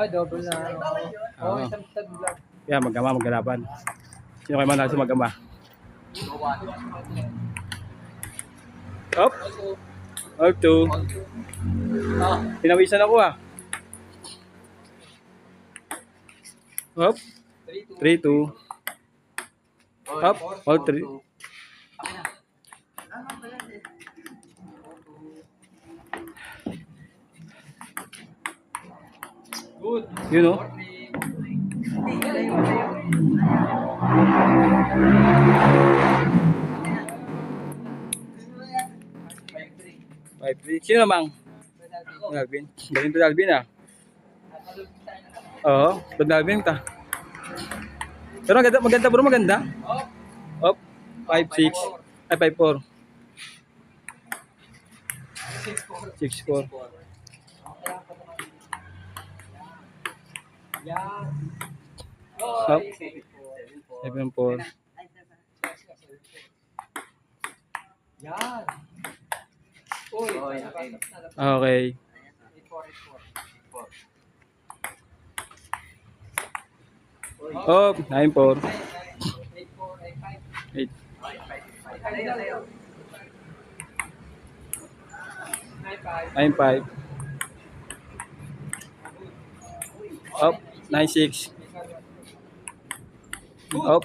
double na. Oo. Isang tag-vlog. Kaya mag-ama, maggalaban. Sino kayo manalo sa mag-ama? Up. All two. Pinawisan ako ah. Up. 3-2. Up. All three. Good. You know? Sino namang? Dalvin. Galing pa Dalvin ah. Oo, Dalvin ta. Pero maganda bro, maganda. Up. 5-6. Ay, 5-4. 6-4. Up. 7-4. Yan. Uy, Okay. Up. 9-4. 8. 9-5. Up. 9-6. Up.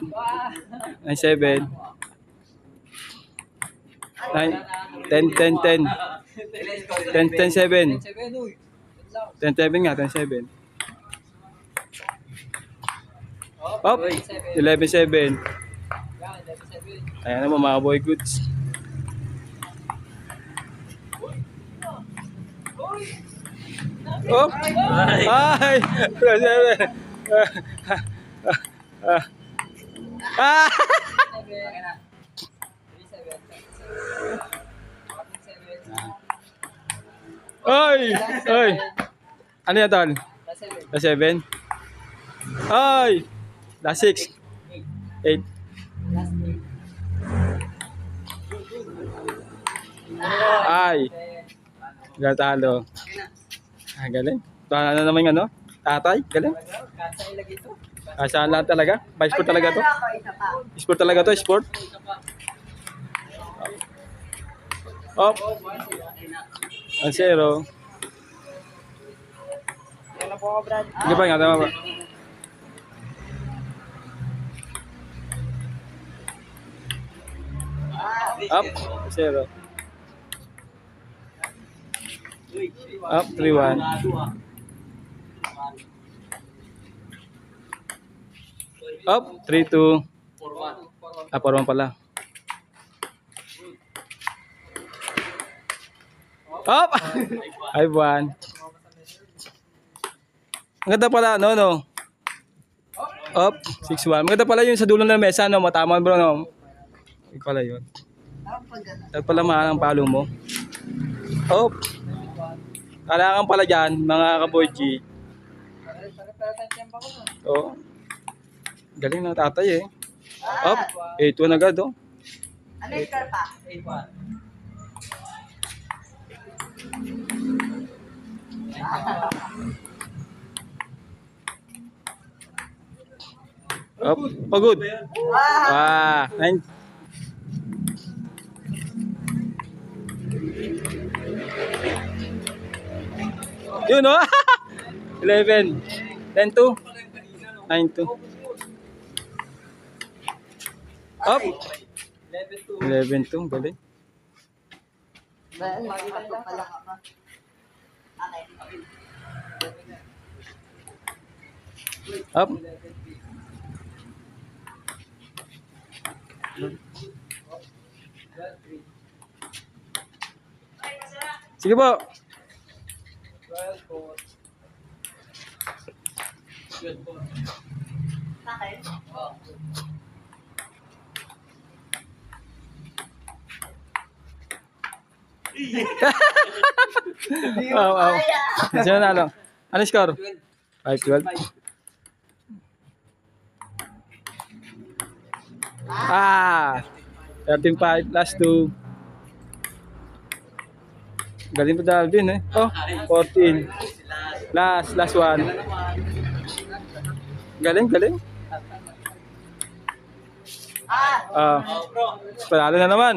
9-7. 10-10-10. 10-10-7. 10-7 nga, 10-7. Up. 11-7. Ayan naman mga boy goods. Up. Ay! 7. Ay! Ay! Ano yan tol? Last 7? Ay! Last 6? 8? Ay! Gatalo. Ah, galing. Paano na naman yung ano? Tatay? Galing. Saan lang talaga? By sport talaga to? Sport talaga to? Sport? Up. 1-0. Hindi ba nga? Tama ba? Up. 0. Up. 3-1. Up. 3-2. 4-1 pala. Up! 5-1. Ang ganda pala, no? Up! 6-1. Maganda pala yun sa dulo ng mesa, no? Matama bro, no? Ito pala yun. Ito pala mahal ang palo mo. Up! Kailangan pala dyan, mga kaboyji. Oo. Galing ng tatay eh. Up! 8-1 agad, oh. Ano yung pa? 8-1. Up, pagod. Ah, 9. Yun oh. 11. 10-2. 9-2. Up. 11-2, galing. Up. Sige po. Wow. Sino nalo? Ano score? 5-12. Ah, 13-5 last 2. Galing pa Dalvin eh. Oh, 14. Last one. Galing, galing. Ah, Ah, panalo na naman.